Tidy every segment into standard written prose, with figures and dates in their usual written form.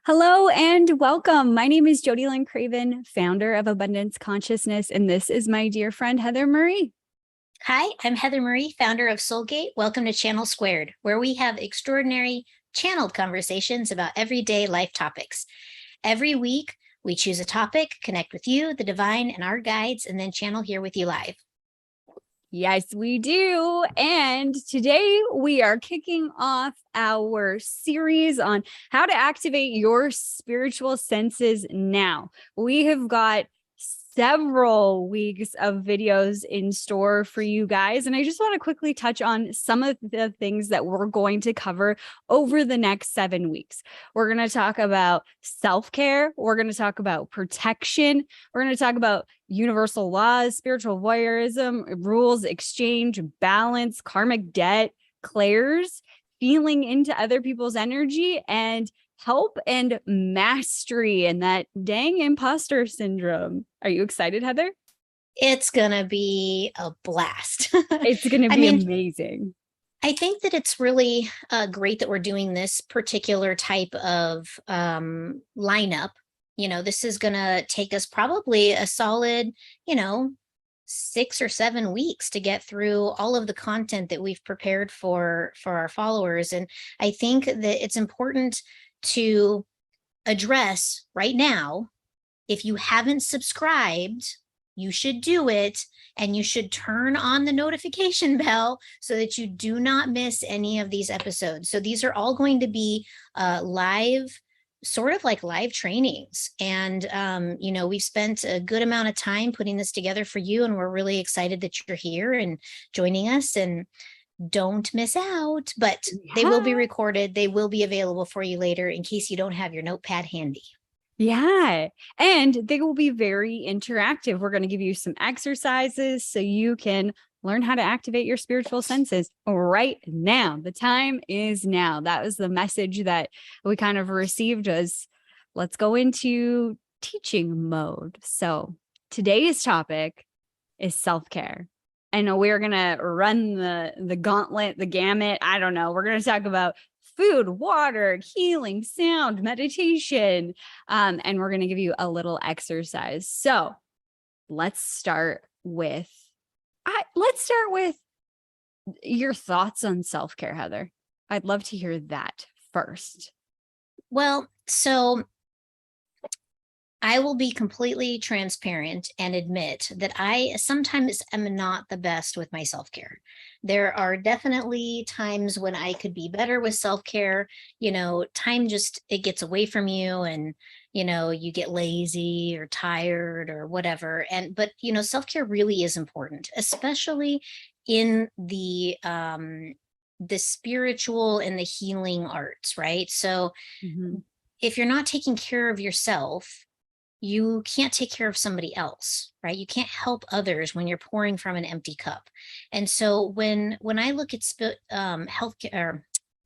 Hello and welcome. My name is Jody Lynn Craven, founder of Abundance Consciousness, and this is my dear friend Heather Marie. Hi, I'm Heather Marie, founder of Soulgate. Welcome to Channel Squared, where we have extraordinary channeled conversations about everyday life topics. Every week, we choose a topic, connect with you, the divine, and our guides, and then channel here with you live. Yes, we do. And today we are kicking off our series on how to activate your spiritual senses now. We have got several weeks of videos in store for you guys. And I just want to quickly touch on some of the things that we're going to cover over the next 7 weeks. We're going to talk about self-care. We're going to talk about protection. We're going to talk about universal laws, spiritual voyeurism, rules, exchange, balance, karmic debt, clairs, feeling into other people's energy, and help and mastery, and that dang imposter syndrome. Are you excited, Heather? It's going to be a blast. It's going to be amazing. I think that it's really great that we're doing this particular type of lineup. This is going to take us probably a solid, 6 or 7 weeks to get through all of the content that we've prepared for our followers. And I think that it's important to address right now, if you haven't subscribed, you should do it, and you should turn on the notification bell so that you do not miss any of these episodes. So these are all going to be live, sort of like live trainings. And, we've spent a good amount of time putting this together for you, and we're really excited that you're here and joining us. And don't miss out, but they will be recorded. They will be available for you later in case you don't have your notepad handy. Yeah. And they will be very interactive. We're going to give you some exercises so you can learn how to activate your spiritual senses right now. The time is now. That was the message that we kind of received, was let's go into teaching mode. So today's topic is self-care. And we're going to run the gauntlet, the gamut. I don't know. We're going to talk about food, water, healing, sound, meditation. And we're going to give you a little exercise. So let's start with your thoughts on self-care, Heather. I'd love to hear that first. Well, so I will be completely transparent and admit that I sometimes am not the best with my self-care. There are definitely times when I could be better with self-care. Time just, it gets away from you, and, you get lazy or tired or whatever. But self-care really is important, especially in the spiritual and the healing arts, right? So if you're not taking care of yourself, you can't take care of somebody else, right? You can't help others when you're pouring from an empty cup. And so when I look at healthcare,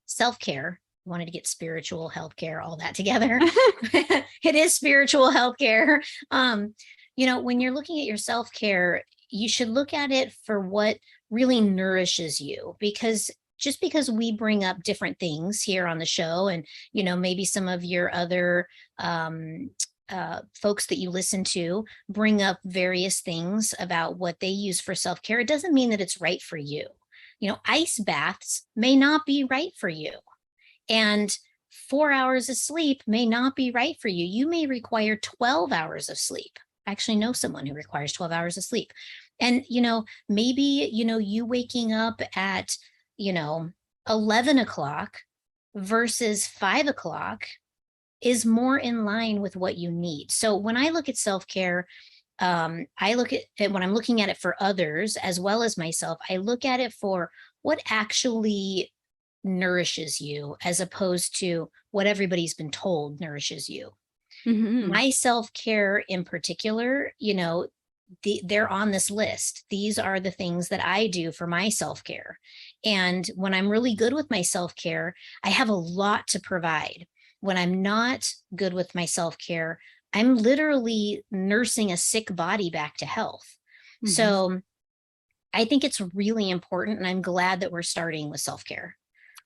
self-care, I wanted to get spiritual healthcare, all that together. It is spiritual healthcare. When you're looking at your self-care, you should look at it for what really nourishes you, because just because we bring up different things here on the show, and maybe some of your other folks that you listen to bring up various things about what they use for self-care, it doesn't mean that it's right for you. Ice baths may not be right for you, and 4 hours of sleep may not be right for you. You may require 12 hours of sleep. I actually know someone who requires 12 hours of sleep. And, maybe, you waking up at, 11 o'clock versus 5 o'clock is more in line with what you need. So when I look at self-care, I look at it when I'm looking at it for others as well as myself. I look at it for what actually nourishes you, as opposed to what everybody's been told nourishes you. My self-care in particular, they're on this list. These are the things that I do for my self-care. And when I'm really good with my self-care, I have a lot to provide. When I'm not good with my self-care, I'm literally nursing a sick body back to health. So I think it's really important, and I'm glad that we're starting with self-care.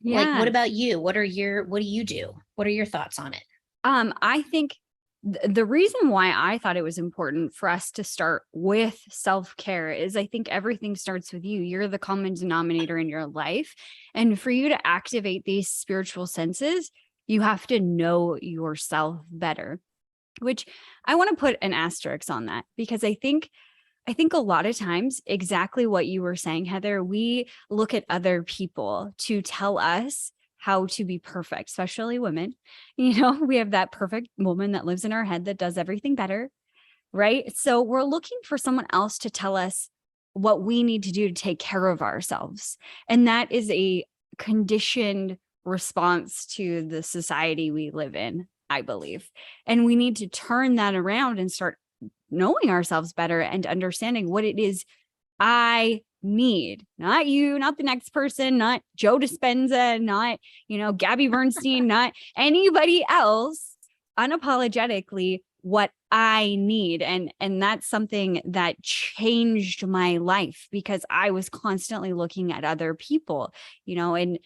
Like, what about you? What do you do? What are your thoughts on it? I think the reason why I thought it was important for us to start with self-care is I think everything starts with you. You're the common denominator in your life. And for you to activate these spiritual senses, you have to know yourself better, which I want to put an asterisk on that because I think a lot of times exactly what you were saying, Heather, we look at other people to tell us how to be perfect, especially women. We have that perfect woman that lives in our head that does everything better, right? So we're looking for someone else to tell us what we need to do to take care of ourselves. And that is a conditioned response to the society we live in, I believe. And we need to turn that around and start knowing ourselves better and understanding what it is I need, not you, not the next person, not Joe Dispenza, not, Gabby Bernstein, not anybody else, unapologetically what I need. And that's something that changed my life because I was constantly looking at other people, and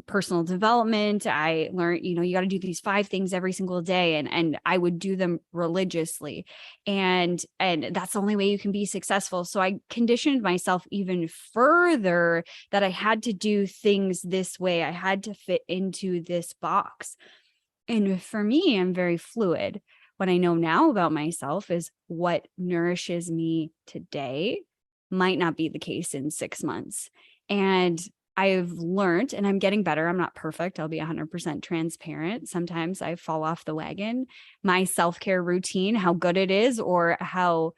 personal development. I learned, you got to do these 5 things every single day. And I would do them religiously. And that's the only way you can be successful. So I conditioned myself even further that I had to do things this way. I had to fit into this box. And for me, I'm very fluid. What I know now about myself is what nourishes me today might not be the case in 6 months. And I've learned, and I'm getting better. I'm not perfect. I'll be 100% transparent. Sometimes I fall off the wagon. My self-care routine, how good it is or how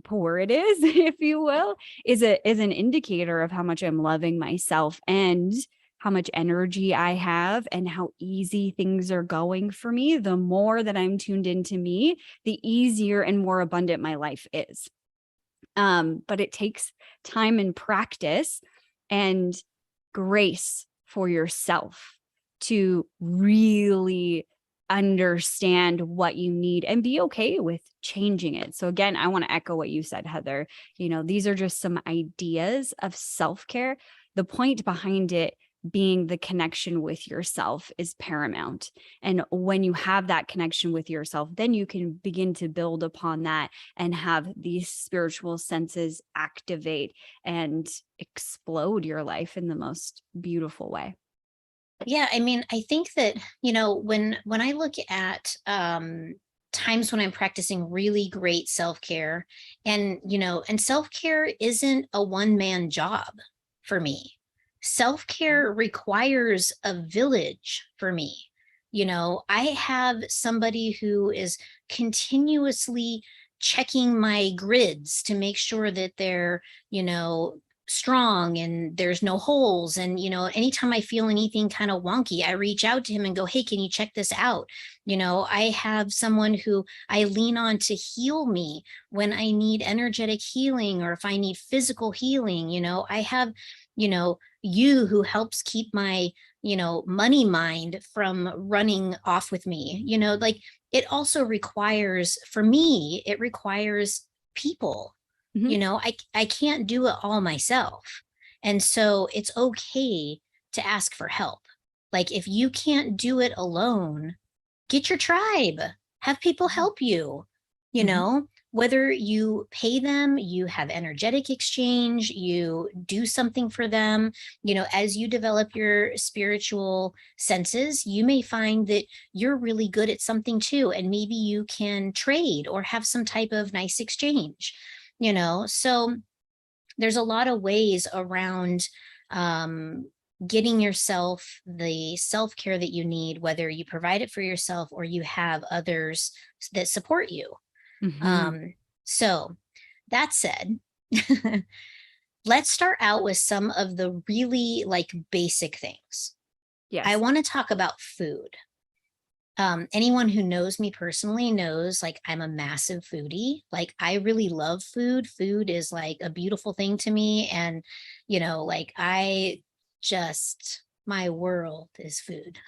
poor it is, if you will, is an indicator of how much I'm loving myself and how much energy I have and how easy things are going for me. The more that I'm tuned into me, the easier and more abundant my life is. But it takes time and practice and grace for yourself to really understand what you need and be okay with changing it. So again, I want to echo what you said, Heather. These are just some ideas of self-care. The point behind it being the connection with yourself is paramount. And when you have that connection with yourself, then you can begin to build upon that and have these spiritual senses activate and explode your life in the most beautiful way. Yeah, I mean, I think that, when I look at times when I'm practicing really great self-care, and self-care isn't a one-man job for me. Self-care requires a village for me. I have somebody who is continuously checking my grids to make sure that they're, strong and there's no holes. And, anytime I feel anything kind of wonky, I reach out to him and go, hey, can you check this out? I have someone who I lean on to heal me when I need energetic healing or if I need physical healing. I have, you who helps keep my, money mind from running off with me. Like it also requires, for me, it requires people. Mhm. I can't do it all myself. And so it's okay to ask for help. Like if you can't do it alone, get your tribe, have people help you, Mhm. whether you pay them, you have energetic exchange, you do something for them, as you develop your spiritual senses, you may find that you're really good at something too. And maybe you can trade or have some type of nice exchange, so there's a lot of ways around um, getting yourself the self care that you need, whether you provide it for yourself or you have others that support you. Mhm. So, that said, let's start out with some of the really like basic things. I Yes. want to talk about food. Anyone who knows me personally knows like I'm a massive foodie. Like I really love food. Food is like a beautiful thing to me. And, like I just, my world is food.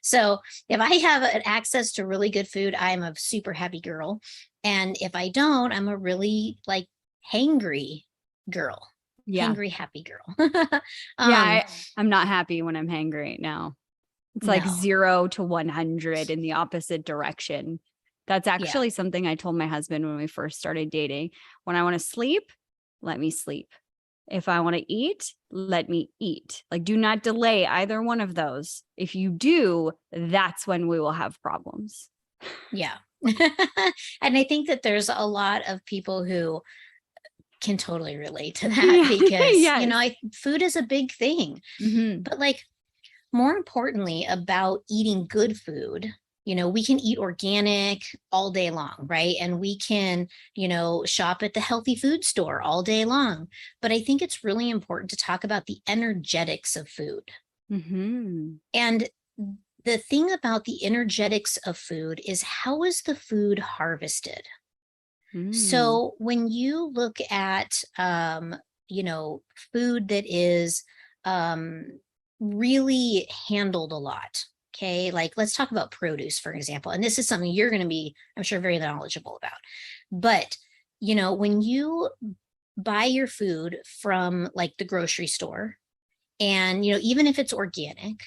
So if I have an access to really good food, I'm a super happy girl. And if I don't, I'm a really like hangry girl, Yeah. hangry, happy girl. Yeah. um, I'm not happy when I'm hangry now. It's like No. 0 to 100 in the opposite direction. That's Yeah. actually something I told my husband when we first started dating. When I want to sleep, let me sleep. If I want to eat, let me eat. Like, do not delay either one of those. If you do, that's when we will have problems. Yeah. And I think that there's a lot of people who can totally relate to that Yeah. because, Yes. food is a big thing. Mm-hmm. But like, more importantly about eating good food, we can eat organic all day long, right? And we can, shop at the healthy food store all day long. But I think it's really important to talk about the energetics of food. Mm-hmm. And the thing about the energetics of food is, how is the food harvested? Mm. So when you look at, food that is um, really handled a lot, okay, like let's talk about produce, for example. And this is something you're going to be, I'm sure, very knowledgeable about. But, when you buy your food from like the grocery store, and, even if it's organic,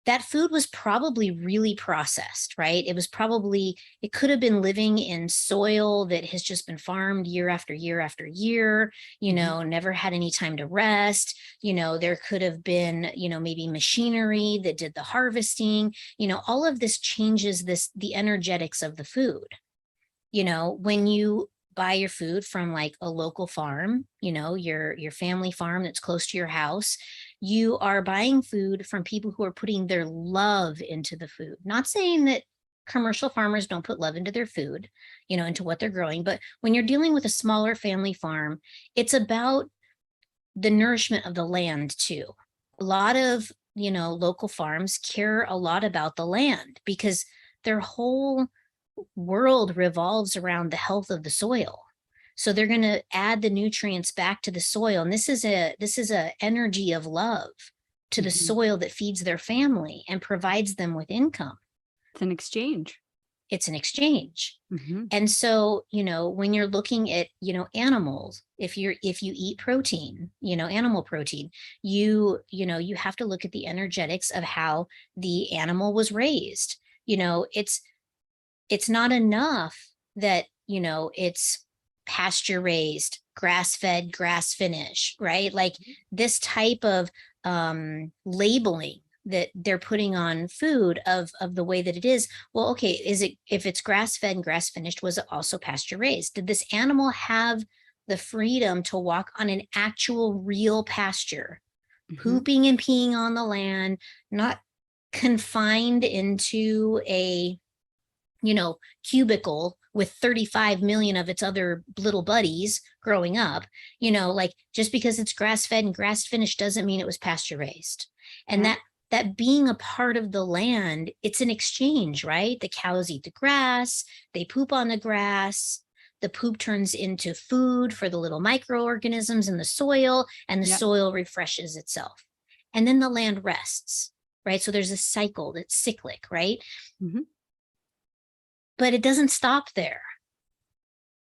that food was probably really processed, right? It could have been living in soil that has just been farmed year after year after year, Mm-hmm. never had any time to rest. There could have been, maybe machinery that did the harvesting. All of this changes the energetics of the food. When you buy your food from like a local farm, your family farm that's close to your house, you are buying food from people who are putting their love into the food. Not saying that commercial farmers don't put love into their food, into what they're growing, but when you're dealing with a smaller family farm, it's about the nourishment of the land too. A lot of, local farms care a lot about the land because their whole world revolves around the health of the soil. So they're going to add the nutrients back to the soil. And this is a energy of love to the Mm-hmm. soil that feeds their family and provides them with income. It's an exchange. It's an exchange. Mm-hmm. And so, when you're looking at, animals, if you eat protein, animal protein, you have to look at the energetics of how the animal was raised. It's not enough that, it's pasture raised, grass fed, grass finish, right? Like this type of labeling that they're putting on food of the way that it is. Well, okay, if it's grass fed and grass finished, was it also pasture raised? Did this animal have the freedom to walk on an actual real pasture, Mm-hmm. pooping and peeing on the land, not confined into a cubicle with 35 million of its other little buddies growing up? Like, just because it's grass fed and grass finished doesn't mean it was pasture raised. And Yeah. that being a part of the land, it's an exchange, right? The cows eat the grass, they poop on the grass, the poop turns into food for the little microorganisms in the soil, and the Yep. soil refreshes itself. And then the land rests, right? So there's a cycle that's cyclic, right? Mm-hmm. But it doesn't stop there.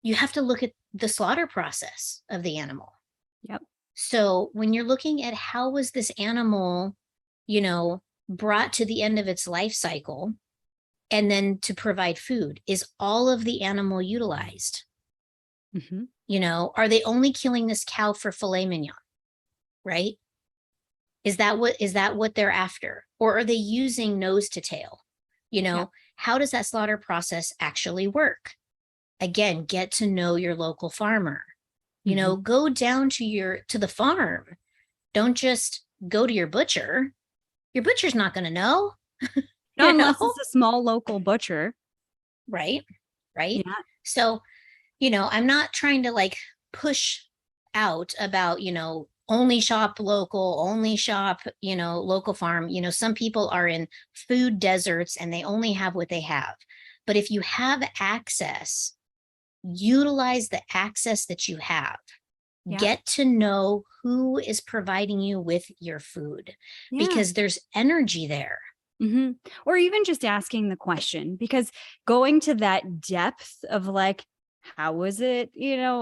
You have to look at the slaughter process of the animal. Yep. So when you're looking at how was this animal, brought to the end of its life cycle, and then to provide food, is all of the animal utilized? Mm-hmm. Are they only killing this cow for filet mignon, right? Is that what they're after? Or are they using nose to tail? Yep. How does that slaughter process actually work? Again, get to know your local farmer. Mm-hmm. Go down to the farm. Don't just go to your butcher. Your butcher's not going to know, Not you unless know? it's a small local butcher. Right. Right. Yeah. So, I'm not trying to like push out about, only shop local, only shop, local farm. Some people are in food deserts and they only have what they have. But if you have access, utilize the access that you have. Yeah. Get to know who is providing you with your food, Yeah. because there's energy there. Mm-hmm. Or even just asking the question, because going to that depth of like, how was it,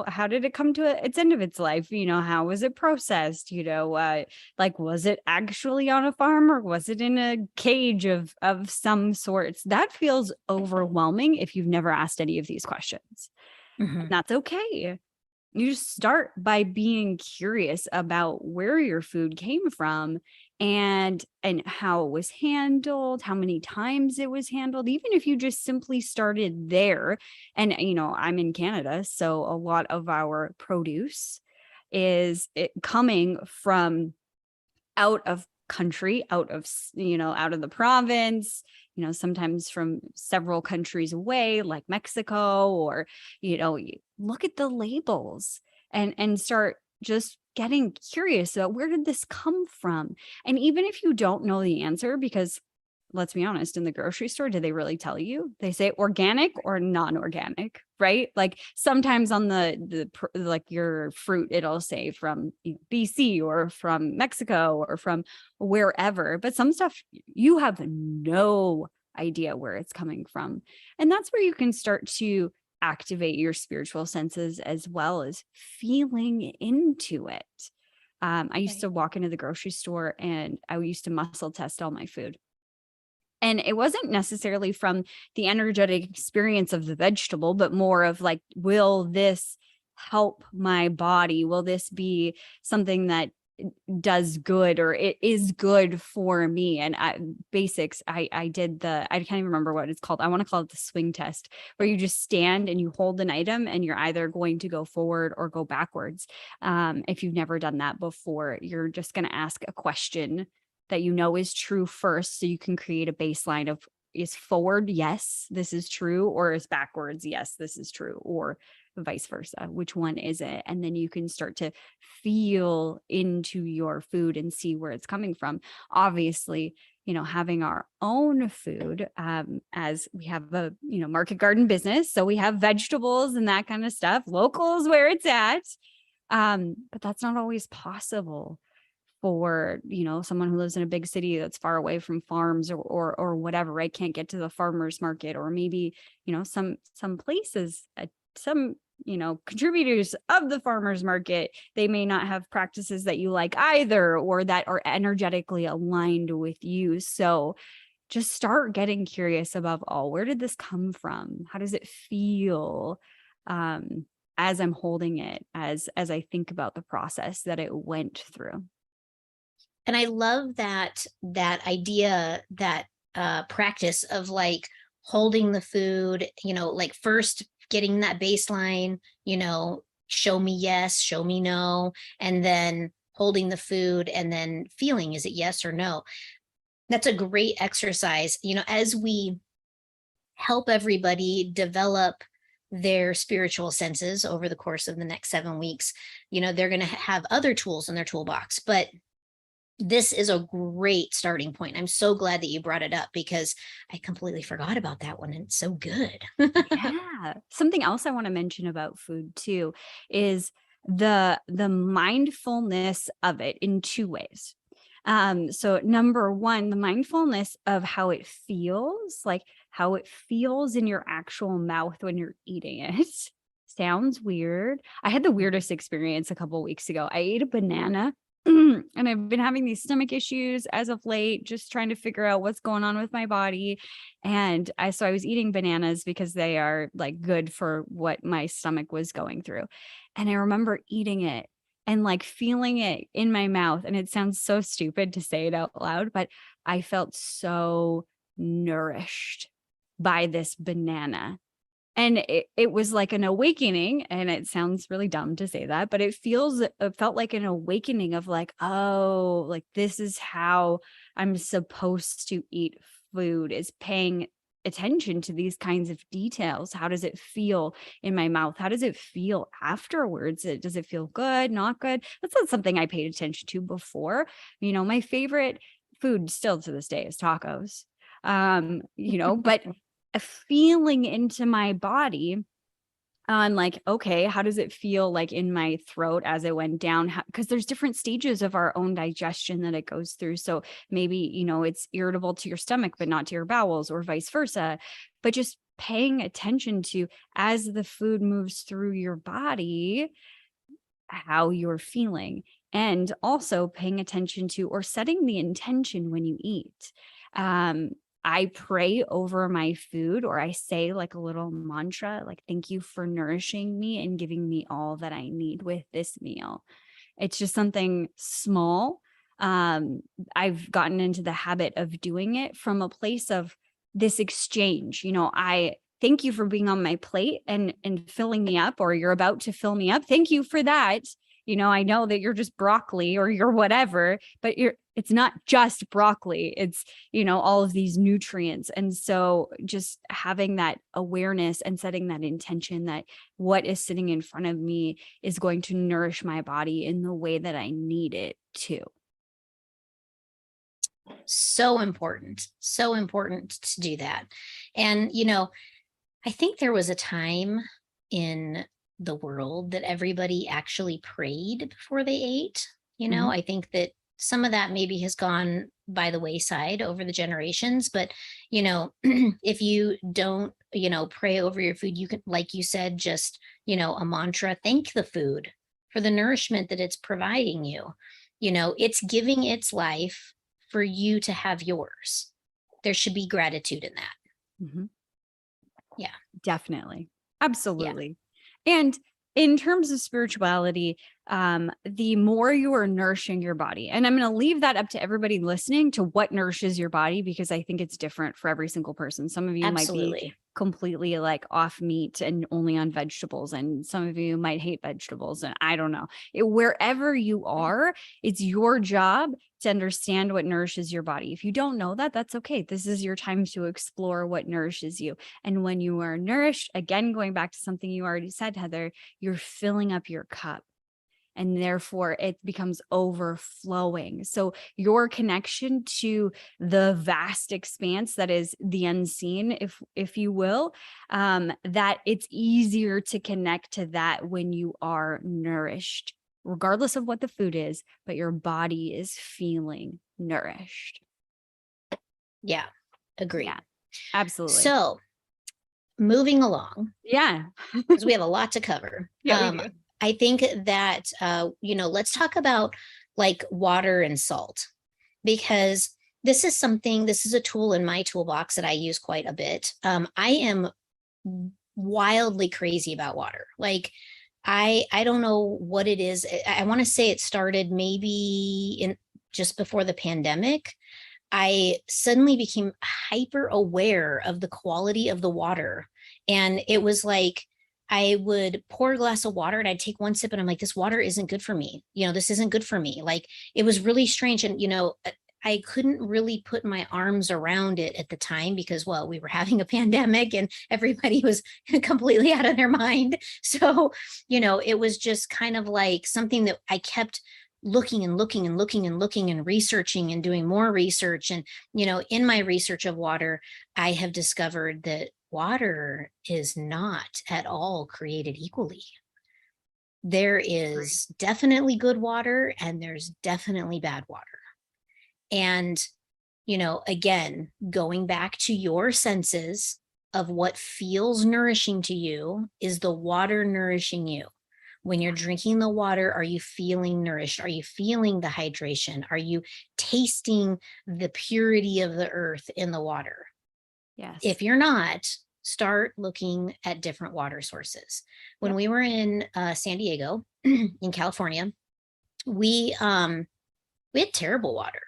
how did it come to its end of its life? How was it processed? Like, was it actually on a farm or was it in a cage of some sorts? That feels overwhelming if you've never asked any of these questions. And Mhm. that's okay. You just start by being curious about where your food came from and how it was handled, how many times it was handled, even if you just simply started there. And I'm in Canada, so a lot of our produce is coming from out of country, out of the province, sometimes from several countries away, like Mexico, or, look at the labels and start just getting curious about where did this come from? And even if you don't know the answer, because let's be honest, in the grocery store, do they really tell you? They say organic or non-organic, right? Like sometimes on like your fruit, it'll say from BC or from Mexico or from wherever. But some stuff you have no idea where it's coming from. And that's where you can start to activate your spiritual senses as well as feeling into it. I used Right. to walk into the grocery store and I used to muscle test all my food. And it wasn't necessarily from the energetic experience of the vegetable, but more of like, will this help my body? Will this be something that does good or it is good for me? And basics, I did I can't even remember what it's called. I want to call it the swing test, where you just stand and you hold an item and you're either going to go forward or go backwards. If you've never done that before, you're just going to ask a question that is true first, so you can create a baseline of, is forward, yes, this is true, or is backwards, yes, this is true, or vice versa. Which one is it? And then you can start to feel into your food and see where it's coming from. Obviously, having our own food, as we have a market garden business, so we have vegetables and that kind of stuff. Local is where it's at, but that's not always possible for someone who lives in a big city that's far away from farms or whatever, right? Can't get to the farmers market, or maybe some places, some contributors of the farmers market, they may not have practices that you like either, or that are energetically aligned with you. So just start getting curious above all. Where did this come from? How does it feel? As I'm holding it, as I think about the process that it went through. And I love that idea, that practice of like holding the food, like first getting that baseline, show me yes, show me no, and then holding the food and then feeling, is it yes or no? That's a great exercise, as we help everybody develop their spiritual senses over the course of the next 7 weeks. They're going to have other tools in their toolbox, but this is a great starting point. I'm so glad that you brought it up because I completely forgot about that one and it's so good. Yeah. Something else I want to mention about food too is the mindfulness of it in two ways. So number one, the mindfulness of how it feels, like how it feels in your actual mouth when you're eating it. Sounds weird. I had the weirdest experience a couple weeks ago. I ate a banana and I've been having these stomach issues as of late, just trying to figure out what's going on with my body. And I was eating bananas because they are like good for what my stomach was going through. And I remember eating it and like feeling it in my mouth. And it sounds so stupid to say it out loud, but I felt so nourished by this banana. And it was like an awakening. And it sounds really dumb to say that, but it felt like an awakening of like, oh, like this is how I'm supposed to eat food, is paying attention to these kinds of details. How does it feel in my mouth? How does it feel afterwards? Does it feel good, not good? That's not something I paid attention to before. My favorite food still to this day is tacos. But a feeling into my body on like, okay, how does it feel like in my throat as it went down? Because there's different stages of our own digestion that it goes through. So maybe, it's irritable to your stomach, but not to your bowels, or vice versa. But just paying attention to, as the food moves through your body, how you're feeling, and also paying attention to or setting the intention when you eat. Um, I pray over my food, or I say like a little mantra, like, thank you for nourishing me and giving me all that I need with this meal. It's just something small. Um, I've gotten into the habit of doing it from a place of this exchange. I thank you for being on my plate and filling me up, or you're about to fill me up. Thank you for that. I know that you're just broccoli or you're whatever, but it's not just broccoli. It's, all of these nutrients. And so just having that awareness and setting that intention that what is sitting in front of me is going to nourish my body in the way that I need it to. So important. So important to do that. And, I think there was a time in the world that everybody actually prayed before they ate. Mhm. I think that some of that maybe has gone by the wayside over the generations, but, if you don't, pray over your food, you can, like you said, just, a mantra, thank the food for the nourishment that it's providing you. It's giving its life for you to have yours. There should be gratitude in that. Mhm. Yeah. Definitely. Yeah. Absolutely. And in terms of spirituality, the more you are nourishing your body, and I'm going to leave that up to everybody listening to what nourishes your body, because I think it's different for every single person. Some of you might be Absolutely. completely like off meat and only on vegetables, and some of you might hate vegetables. And I don't know. Wherever you are, it's your job to understand what nourishes your body. If you don't know that, that's okay. This is your time to explore what nourishes you. And when you are nourished, again, going back to something you already said, Heather, you're filling up your cup, and therefore it becomes overflowing. So your connection to the vast expanse that is the unseen, if you will, that it's easier to connect to that when you are nourished, regardless of what the food is, but your body is feeling nourished. Yeah. Yeah, Agreed. absolutely. So moving along, Yeah. because we have a lot to cover. Yeah, we do. I think that, let's talk about like water and salt, because this is a tool in my toolbox that I use quite a bit. I am wildly crazy about water. Like, I don't know what it is. I want to say it started maybe in just before the pandemic. I suddenly became hyper aware of the quality of the water. And it was like I would pour a glass of water and I'd take one sip and I'm like, this water isn't good for me. This isn't good for me. Like, it was really strange. And, I couldn't really put my arms around it at the time because, well, we were having a pandemic and everybody was completely out of their mind. So, it was just kind of like something that I kept looking and looking and looking and looking and researching and doing more research. And, in my research of water, I have discovered that water is not at all created equally. There Right. is definitely good water and there's definitely bad water. And, again, going back to your senses of what feels nourishing to you, is the water nourishing you? When you're Yeah. drinking the water, are you feeling nourished? Are you feeling the hydration? Are you tasting the purity of the earth in the water? Yes. If you're not, start looking at different water sources. When Yep. we were in San Diego, in California, we we had terrible water.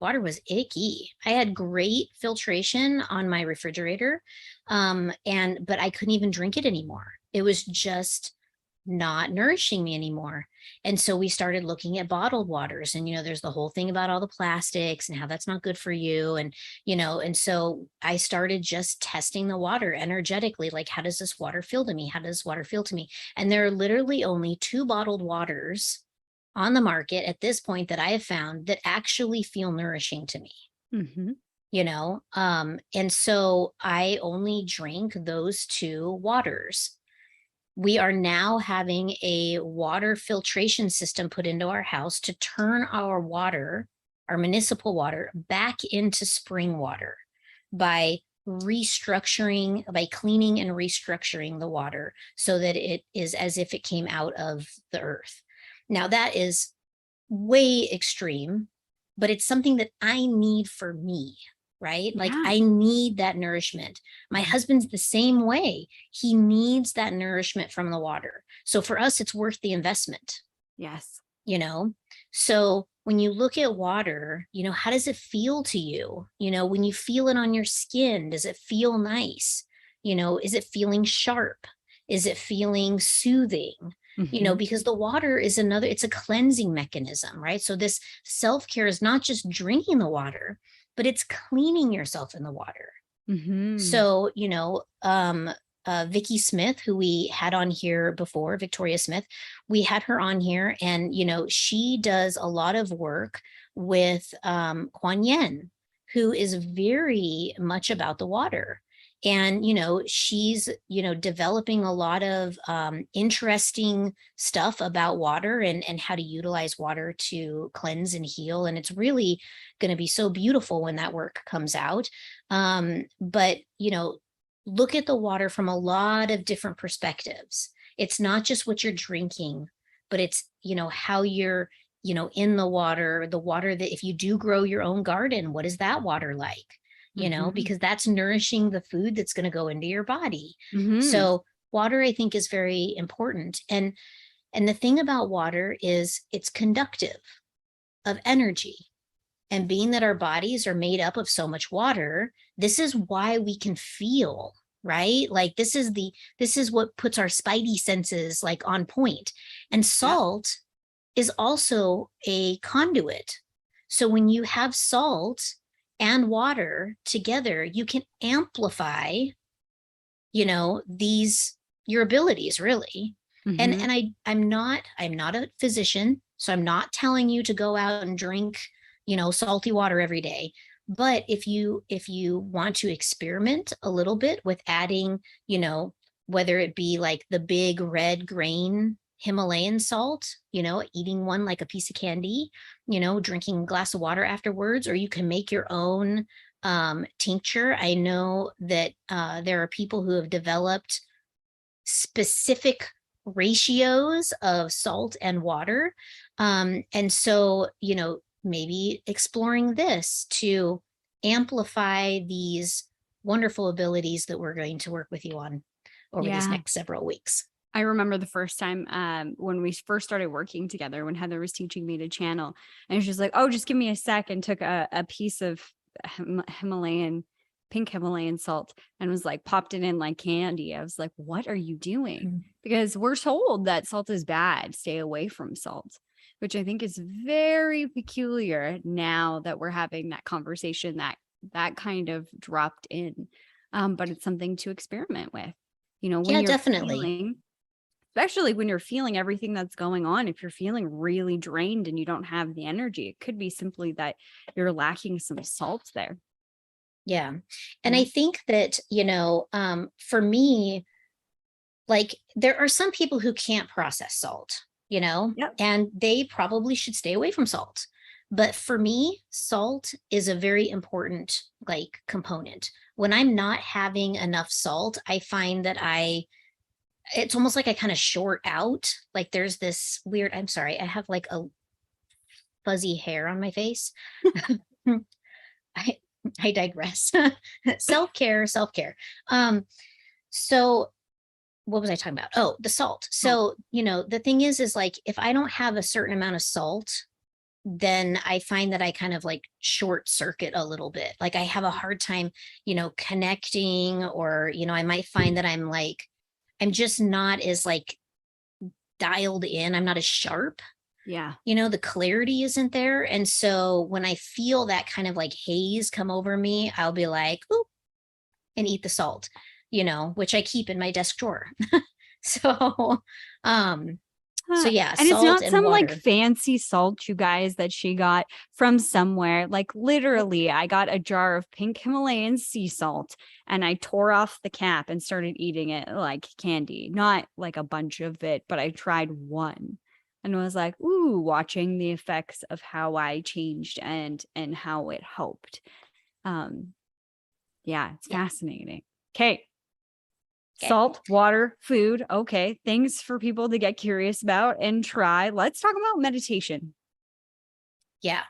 Water was icky. I had great filtration on my refrigerator, but I couldn't even drink it anymore. It was just not nourishing me anymore. And so we started looking at bottled waters, and there's the whole thing about all the plastics and how that's not good for you. And so I started just testing the water energetically, like, how does this water feel to me? How does water feel to me? And there are literally only two bottled waters on the market at this point that I have found that actually feel nourishing to me. Hmm. And so I only drink those two waters. We are now having a water filtration system put into our house to turn our water, our municipal water, back into spring water by restructuring, by cleaning and restructuring the water so that it is as if it came out of the earth. Now, that is way extreme, but it's something that I need for me, right? Like Yeah. I need that nourishment. My husband's the same way. He needs that nourishment from the water. So for us, it's worth the investment, Yes. you know? So when you look at water, how does it feel to you? When you feel it on your skin, does it feel nice? Is it feeling sharp? Is it feeling soothing? Mhm. Because the water is it's a cleansing mechanism, right? So this self-care is not just drinking the water, but it's cleaning yourself in the water. Mhm. So, Vicky Smith, who we had on here before, Victoria Smith, we had her on here, and she does a lot of work with Kuan Yin, who is very much about the water. And she's developing a lot of interesting stuff about water and how to utilize water to cleanse and heal. And it's really going to be so beautiful when that work comes out. But look at the water from a lot of different perspectives. It's not just what you're drinking, but it's how you're in the water that, if you do grow your own garden, what is that water like? Mhm. Because that's nourishing the food that's going to go into your body. Mhm. So water, I think, is very important. And the thing about water is it's conductive of energy. And being that our bodies are made up of so much water, this is why we can feel, right? Like this is what puts our spidey senses like on point. And Yep. salt is also a conduit. So when you have salt and water together, you can amplify, these your abilities really. And Mhm. I'm not a physician, so I'm not telling you to go out and drink, salty water every day. But if you want to experiment a little bit with adding, whether it be like the big red grain Himalayan salt, eating one like a piece of candy, drinking a glass of water afterwards, or you can make your own tincture. I know that there are people who have developed specific ratios of salt and water. And so, maybe exploring this to amplify these wonderful abilities that we're going to work with you on over these Yeah. next several weeks. I remember the first time when we first started working together, when Heather was teaching me to channel, and she's like, "Oh, just give me a sec," and took a piece of Himalayan, pink Himalayan salt, and was like, popped it in like candy. I was like, "What are you doing?" Mm. Because we're told that salt is bad. Stay away from salt, which I think is very peculiar now that we're having that conversation, that kind of dropped in. But it's something to experiment with. When Yeah, you're definitely. feeling, especially when you're feeling everything that's going on, if you're feeling really drained and you don't have the energy, it could be simply that you're lacking some salt there. Yeah. And I Yeah. think that, for me, like there are some people who can't process salt, Yep. and they probably should stay away from salt. But for me, salt is a very important like component. When I'm not having enough salt, I find that it's almost like I kind of short out. Like there's this weird, I'm sorry, I have like a fuzzy hair on my face. I I digress. Self-care, self-care. So what was I talking about? Oh, the salt. Salt. So, the thing is like if I don't have a certain amount of salt, then I find that I kind of like short circuit a little bit. Like I have a hard time, connecting, or, I might find that I'm just not as like dialed in. I'm not as sharp. Yeah. The clarity isn't there. And so when I feel that kind of like haze come over me, I'll be like, oop, and eat the salt, which I keep in my desk drawer. So, um, so Huh. yeah, And it's salt not and some like water. fancy salt, you guys, that she got from somewhere. Like literally, I got a jar of pink Himalayan sea salt and I tore off the cap and started eating it like candy. Not like a bunch of it, but I tried one and was like, ooh, watching the effects of how I changed and how it helped. Um, Yeah, it's Yeah. fascinating. Okay. Okay. Salt, water, food. Okay. Things for people to get curious about and try. Let's talk about meditation. Yeah.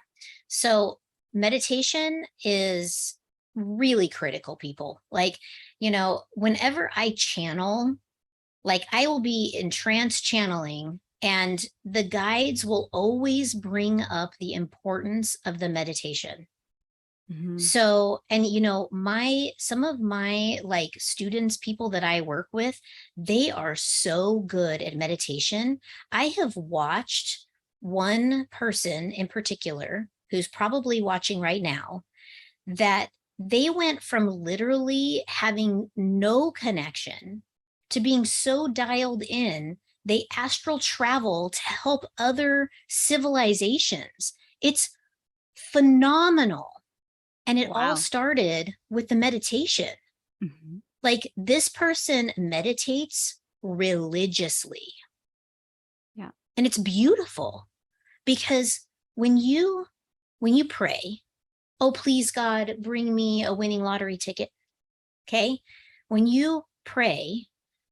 So meditation is really critical, people. Like, whenever I channel, like I will be in trance channeling, and the guides will always bring up the importance of the meditation. Mhm. So, and some of my like students, people that I work with, they are so good at meditation. I have watched one person in particular who's probably watching right now, that they went from literally having no connection to being so dialed in, they astral travel to help other civilizations. It's phenomenal. And it all Wow. started with the meditation. Mhm. Like this person meditates religiously. Yeah. And it's beautiful because when you pray, oh please God, bring me a winning lottery ticket. Okay? When you pray,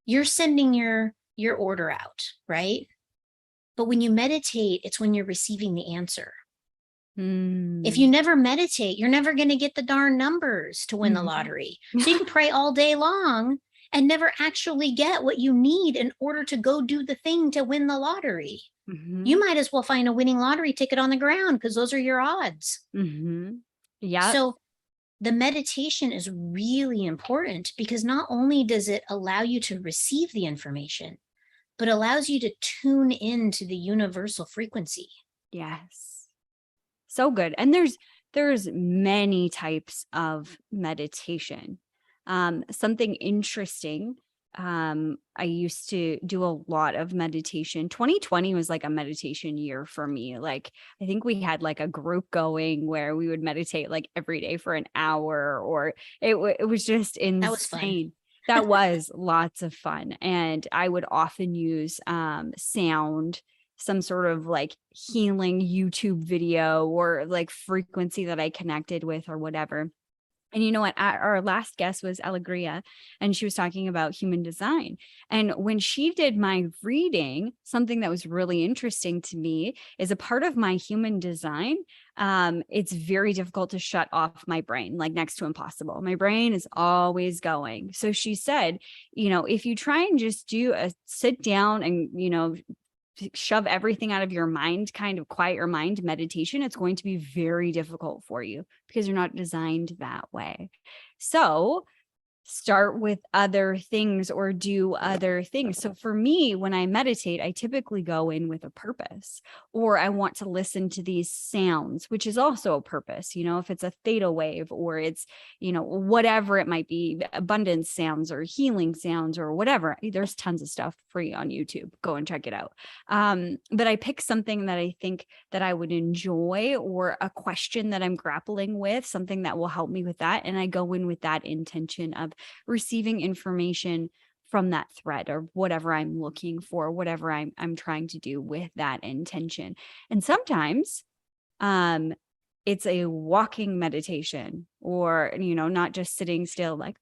you're sending your order out, right? But when you meditate, it's when you're receiving the answer. If you Mm. never meditate, you're never going to get the darn numbers to win the Mhm. lottery. So you can pray all day long and never actually get what you need in order to go do the thing to win the lottery. You Mhm. might as well find a winning lottery ticket on the ground because those are your odds. Mhm. Yep. So the meditation is really important because not only does it allow you to receive the information, but allows you to tune into the universal frequency. Yes. So good. And there's many types of meditation. Something interesting. I used to do a lot of meditation. 2020 was like a meditation year for me. Like I think we had like a group going where we would meditate like every day for an hour, or it was just That was fun. insane. That was lots of fun. And I would often use sound, some sort of like healing YouTube video or like frequency that I connected with or whatever. And you know what? Our last guest was Alegria, and she was talking about human design. And when she did my reading, something that was really interesting to me is a part of my human design. It's very difficult to shut off my brain, like next to impossible. My brain is always going. So she said, if you try and just do a sit down and, shove everything out of your mind, kind of quiet your mind meditation, it's going to be very difficult for you because you're not designed that way. So start with other things or do other things. So for me, when I meditate, I typically go in with a purpose, or I want to listen to these sounds, which is also a purpose. If it's a theta wave or it's, whatever it might be, abundance sounds or healing sounds or whatever. There's tons of stuff free on YouTube. Go and check it out. But I pick something that I think that I would enjoy, or a question that I'm grappling with, something that will help me with that. And I go in with that intention of receiving information from that thread or whatever I'm looking for, whatever I'm trying to do with that intention. And sometimes it's a walking meditation, or not just sitting still like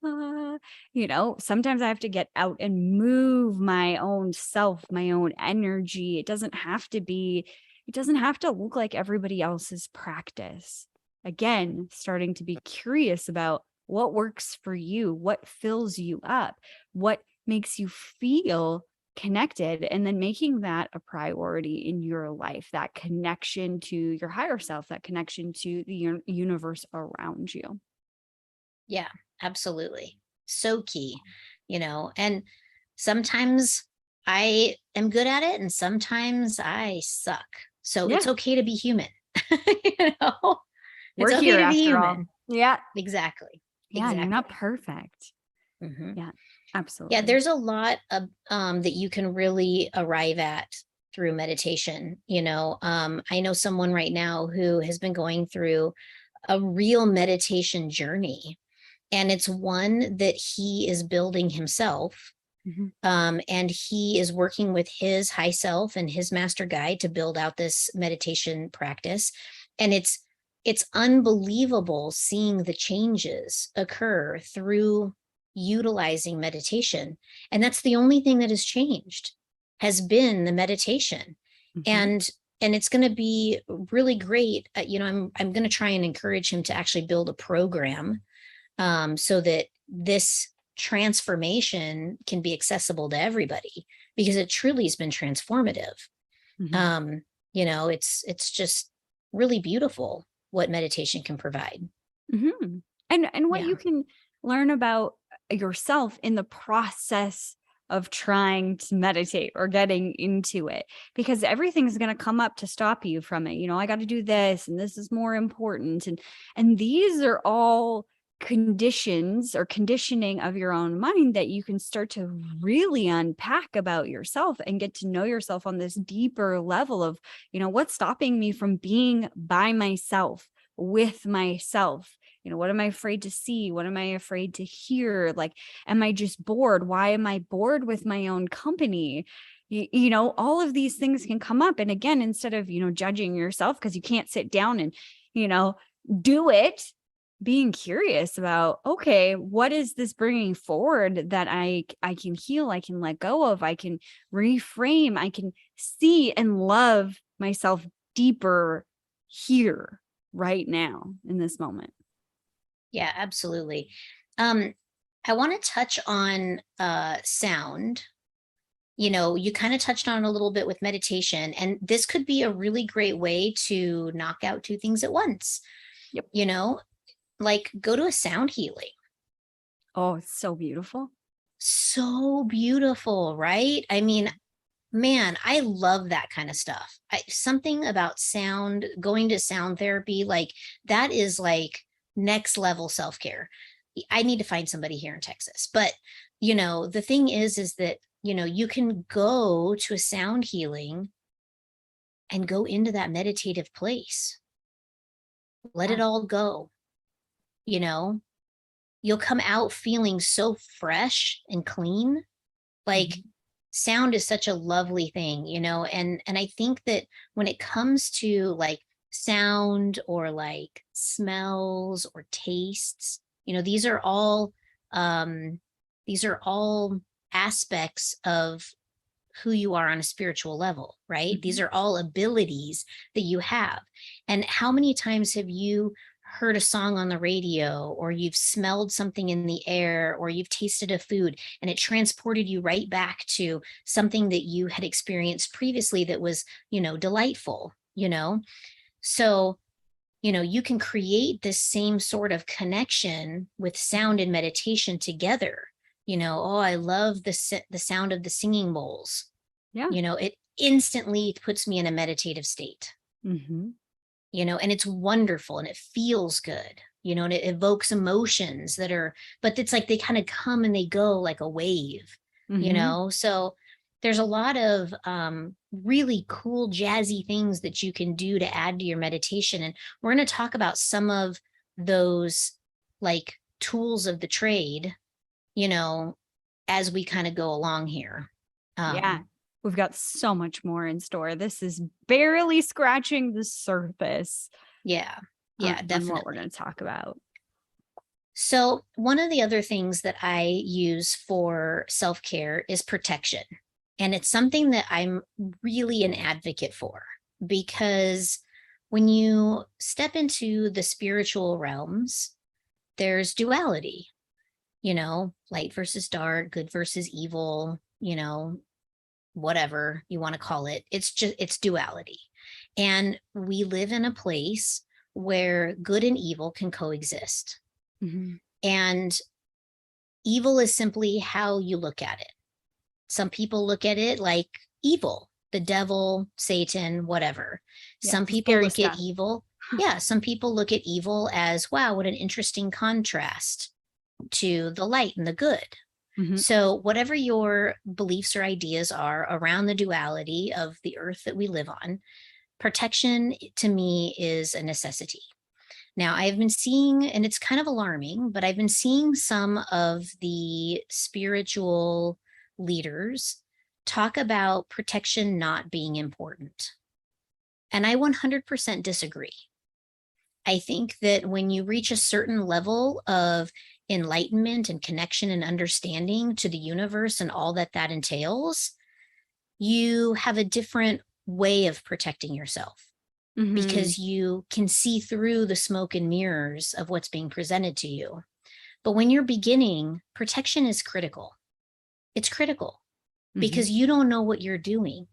sometimes I have to get out and move my own self, my own energy. It doesn't have to look like everybody else's practice. Again, starting to be curious about what works for you, what fills you up, what makes you feel connected, and then making that a priority in your life, that connection to your higher self, that connection to the universe around you. Yeah, absolutely. So key, and sometimes I am good at it and sometimes I suck. So Yeah, it's okay to be human. you know, it's we're okay here to be after all. human. Yeah. Exactly. Yeah, and you're not Exactly. perfect. hmm Yeah, Yeah, absolutely. there's a lot of that you can really arrive at through meditation. I know someone right now who has been going through a real meditation journey, and it's one that he is building himself. Mhm. And he is working with his high self and his master guide to build out this meditation practice. And it's unbelievable seeing the changes occur through utilizing meditation. And that's the only thing that has changed, has been the meditation. Mhm. And it's going to be really great. I'm going to try and encourage him to actually build a program, so that this transformation can be accessible to everybody, because it truly has been transformative. Mhm. um it's just really beautiful what meditation can provide. Mhm. And what Yeah. you can learn about yourself in the process of trying to meditate or getting into it, because everything's going to come up to stop you from it. I got to do this and this is more important, and these are all conditions or conditioning of your own mind that you can start to really unpack about yourself and get to know yourself on this deeper level of, what's stopping me from being by myself, with myself. What am I afraid to see? What am I afraid to hear? Like, am I just bored? Why am I bored with my own company? All of these things can come up. And again, instead of, judging yourself because you can't sit down and, you know, do it, being curious about, okay, what is this bringing forward that I can heal, I can let go of, I can reframe, I can see and love myself deeper here right now in this moment. Yeah, absolutely. um I want to touch on sound. You kind of touched on it a little bit with meditation, and this could be a really great way to knock out two things at once. Yep. you know like, go to a sound healing. Oh, it's so beautiful. So beautiful, right? I mean, man, I love that kind of stuff. Something about sound, going to sound therapy, like, that is like next level self-care. I need to find somebody here in Texas. But, the thing is that, you can go to a sound healing and go into that meditative place. Let Yeah. it all go, you know? You'll come out feeling so fresh and clean. Like, Mhm. sound is such a lovely thing, and I think that when it comes to like sound or like smells or tastes, um these are all aspects of who you are on a spiritual level, right? These Mhm. are all abilities that you have. And how many times have you heard a song on the radio, or you've smelled something in the air, or you've tasted a food, and it transported you right back to something that you had experienced previously that was, delightful? So, you can create this same sort of connection with sound and meditation together. Oh, I love the sound of the singing bowls. Yeah. It instantly puts me in a meditative state, Mhm. and it's wonderful and it feels good, and it evokes emotions but it's like they kind of come and they go like a wave, Mhm. so there's a lot of really cool jazzy things that you can do to add to your meditation. And we're going to talk about some of those, like, tools of the trade, you know, as we kind of go along here. Yeah. Um, We've got so much more in store. This is barely scratching the surface yeah, on, yeah, what we're definitely. going to talk about. So, one of the other things that I use for self care is protection. And it's something that I'm really an advocate for, because when you step into the spiritual realms, there's duality, light versus dark, good versus evil, whatever you want to call it. It's duality. And we live in a place where good and evil can coexist. Mhm. And evil is simply how you look at it. Some people look at it like evil, the devil, Satan, whatever. Yeah. Some people Scary look at stuff. evil. Yeah, some people look at evil as, wow, what an interesting contrast to the light and the good. Mhm. So, whatever your beliefs or ideas are around the duality of the earth that we live on, protection to me is a necessity. Now, I've been seeing, and it's kind of alarming, but I've been seeing some of the spiritual leaders talk about protection not being important. And I 100% disagree. I think that when you reach a certain level of enlightenment and connection and understanding to the universe and all that that entails, you have a different way of protecting yourself Mm-hmm. because you can see through the smoke and mirrors of what's being presented to you. But when you're beginning, protection is critical. It's critical Mm-hmm. because you don't know what you're doing.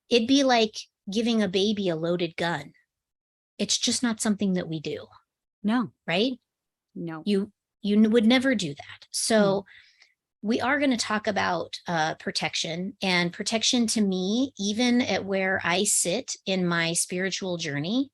It'd be like giving a baby a loaded gun. It's just not something that we do, No, right? no. You would never do that. Mm. So we are going to talk about protection, and protection to me, even at where I sit in my spiritual journey,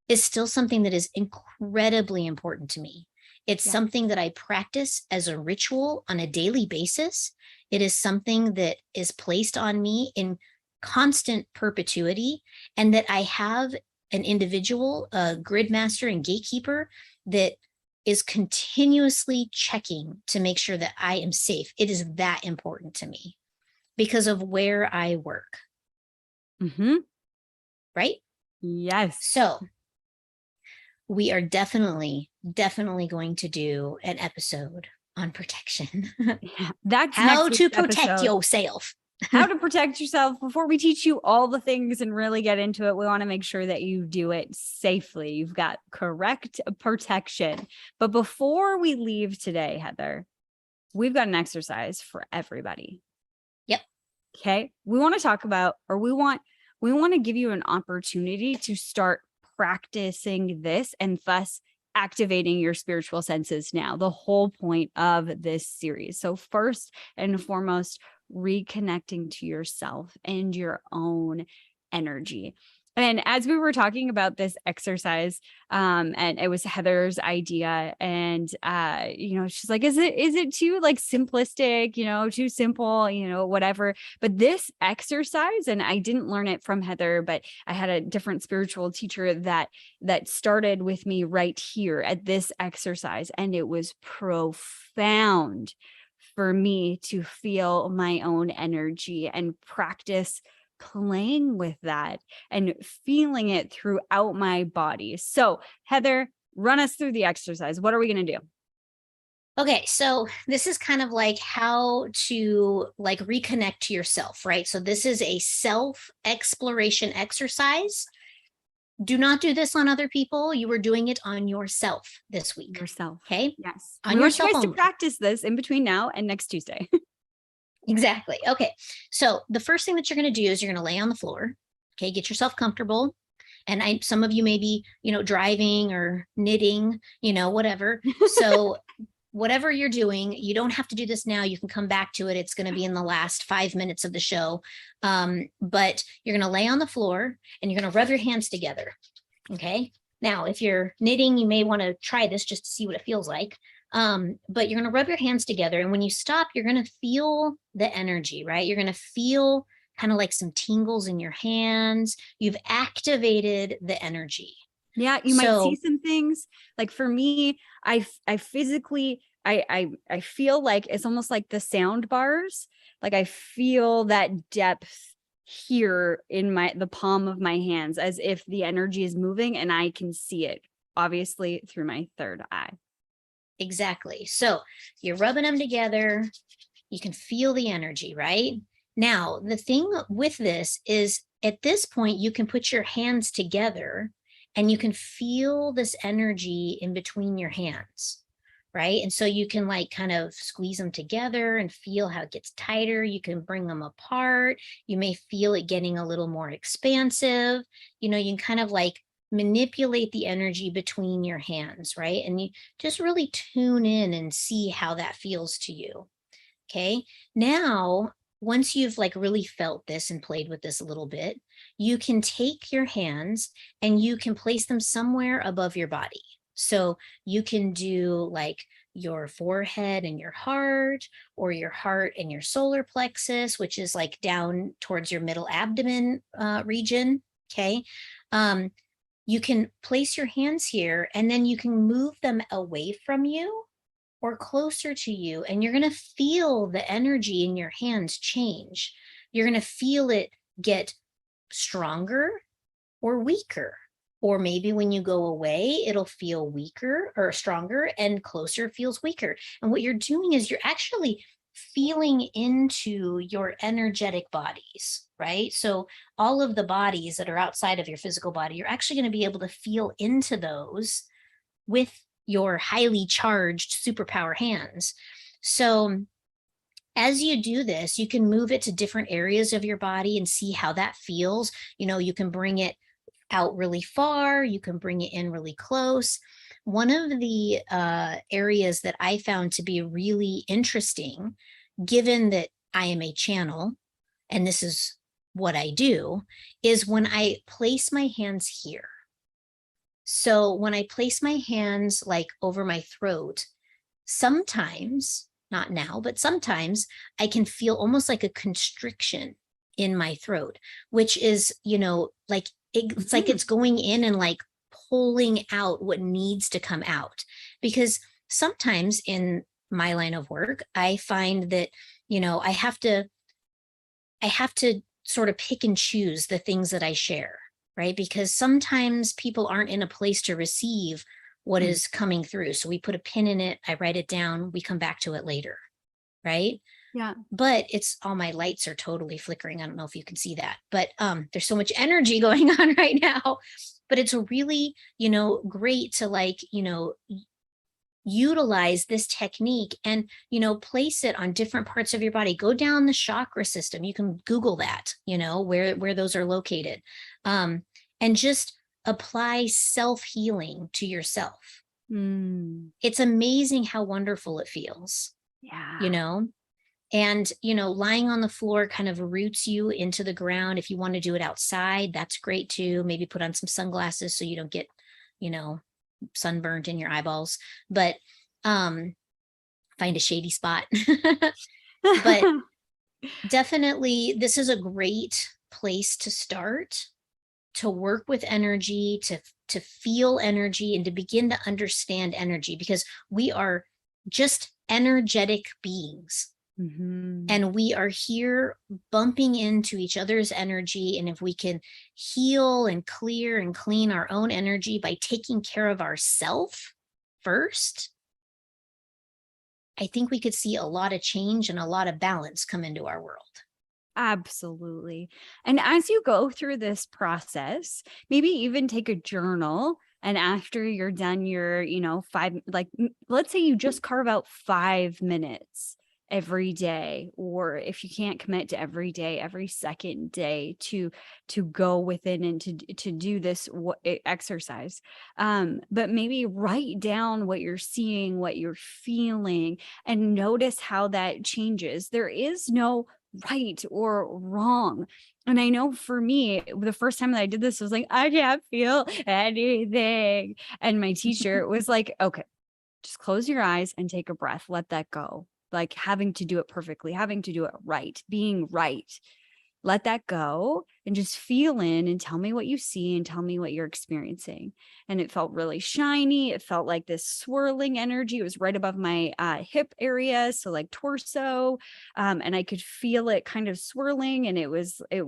is still something that is incredibly important to me. It's Yeah. something that I practice as a ritual on a daily basis. It is something that is placed on me in constant perpetuity, and that I have an individual, a grid master and gatekeeper that is continuously checking to make sure that I am safe. It is that important to me because of where I work, Mm-hmm. right? Yes. So we are definitely going to do an episode on protection. Yeah. That's next How week's to protect episode. yourself. How to protect yourself. Before we teach you all the things and really get into it, we want to make sure that you do it safely. You've got correct protection. But before we leave today, Heather, we've got an exercise for everybody. Yep. Okay. We want to talk about, or we want to give you an opportunity to start practicing this and thus activating your spiritual senses now, the whole point of this series. So first and foremost, reconnecting to yourself and your own energy. And as we were talking about this exercise, and it was Heather's idea, and she's like, is it too like simplistic, too simple, whatever. But this exercise, and I didn't learn it from Heather, but I had a different spiritual teacher that started with me right here at this exercise, and it was profound for me to feel my own energy and practice playing with that and feeling it throughout my body. So, Heather, run us through the exercise. What are we going to do? Okay, so this is kind of like how to like reconnect to yourself, right? So this is a self exploration exercise. Do not do this on other people. You are doing it on yourself this week. Yourself. Okay. Yes. And On we want you yourself guys to only. practice this in between now and next Tuesday. Exactly. Okay. So the first thing that you're going to do is you're going to lay on the floor. Okay. Get yourself comfortable. And some of you may be, driving or knitting, whatever. So whatever you're doing, you don't have to do this now. You can come back to it. It's going to be in the last 5 minutes of the show. But you're going to lay on the floor and you're going to rub your hands together. Okay. Now, if you're knitting, you may want to try this just to see what it feels like. But you're going to rub your hands together. And when you stop, you're going to feel the energy, right? You're going to feel kind of like some tingles in your hands. You've activated the energy. Yeah, you might see So some things. Like for me, I physically I feel like it's almost like the sound bars. Like I feel that depth here in the palm of my hands as if the energy is moving and I can see it obviously through my third eye. exactly. So you're rubbing them together. You can feel the energy, right? Now, the thing with this is at this point, you can put your hands together and you can feel this energy in between your hands, right? And so you can like kind of squeeze them together and feel how it gets tighter. You can bring them apart. You may feel it getting a little more expansive. You can kind of like manipulate the energy between your hands, right? And you just really tune in and see how that feels to you. Okay. Now, once you've like really felt this and played with this a little bit, you can take your hands and you can place them somewhere above your body. So you can do like your forehead and your heart, or your heart and your solar plexus, which is like down towards your middle abdomen region. Okay. Um, you can place your hands here and then you can move them away from you or closer to you, and you're going to feel the energy in your hands change. You're going to feel it get stronger or weaker. Or maybe when you go away, it'll feel weaker or stronger, and closer feels weaker. And what you're doing is you're actually feeling into your energetic bodies, right? So all of the bodies that are outside of your physical body, you're actually going to be able to feel into those with your highly charged superpower hands. So as you do this, you can move it to different areas of your body and see how that feels. You can bring it out really far, you can bring it in really close. One of the areas that I found to be really interesting, given that I am a channel and this is what I do, is when I place my hands here. So when I place my hands like over my throat, sometimes, not now, but sometimes I can feel almost like a constriction in my throat, which is, like it's like it's going in and like pulling out what needs to come out. Because sometimes in my line of work, I find that, I have to sort of pick and choose the things that I share, right? Because sometimes people aren't in a place to receive what Mm. is coming through. So we put a pin in it, I write it down, we come back to it later, right? Yeah. But it's all my lights are totally flickering. I don't know if you can see that, but there's so much energy going on right now. But it's really, great to like, utilize this technique and place it on different parts of your body. Go down the chakra system. You can Google that, where those are located. And just apply self-healing to yourself. Mm. It's amazing how wonderful it feels, Yeah. you know and lying on the floor kind of roots you into the ground. If you want to do it outside, that's great too. Maybe put on some sunglasses so you don't get you know sunburned in your eyeballs, but find a shady spot. But definitely, this is a great place to start, to work with energy, to feel energy, and to begin to understand energy, because we are just energetic beings. Mhm. And we are here bumping into each other's energy. And if we can heal and clear and clean our own energy by taking care of ourself first, I think we could see a lot of change and a lot of balance come into our world. Absolutely. And as you go through this process, maybe even take a journal. And after you're done your, let's say you just carve out 5 minutes every day, or if you can't commit to every day, every second day to go within and to do this exercise. But maybe write down what you're seeing, what you're feeling, and notice how that changes. There is no right or wrong. And I know for me, the first time that I did this, I was like, I can't feel anything. And my teacher was like, okay, just close your eyes and take a breath. Let that go. Like having to do it perfectly, having to do it right, being right. Let that go and just feel in and tell me what you see and tell me what you're experiencing. And it felt really shiny. It felt like this swirling energy. It was right above my hip area, so like torso, and I could feel it kind of swirling. And it was a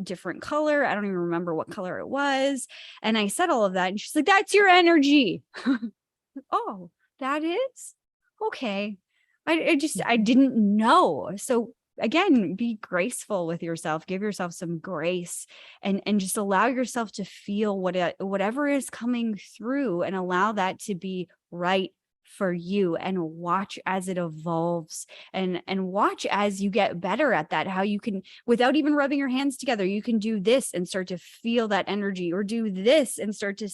different color. I don't even remember what color it was. And I said all of that, and she's like, "That's your energy." Oh, that is okay. I didn't know. So again, be graceful with yourself, give yourself some grace, and just allow yourself to feel whatever is coming through, and allow that to be right for you, and watch as it evolves, and watch as you get better at that, how you can, without even rubbing your hands together, you can do this and start to feel that energy, or do this and start to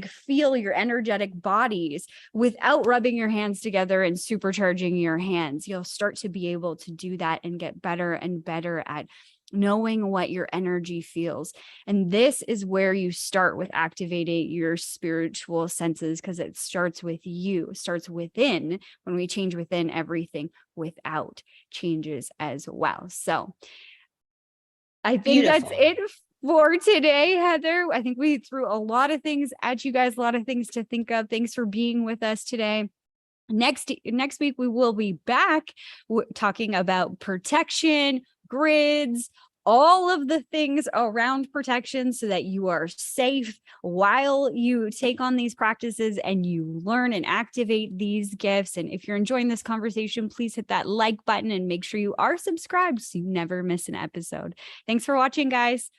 feel your energetic bodies without rubbing your hands together and supercharging your hands. You'll start to be able to do that and get better and better at knowing what your energy feels. And this is where you start with activating your spiritual senses, because it starts with you, it starts within. When we change within, everything without changes as well. So I think that's Beautiful. it for today, Heather. I think we threw a lot of things at you guys, a lot of things to think of. Thanks for being with us today. Next week, we will be back talking about protection, grids, all of the things around protection so that you are safe while you take on these practices and you learn and activate these gifts. And if you're enjoying this conversation, please hit that like button and make sure you are subscribed so you never miss an episode. Thanks for watching, guys.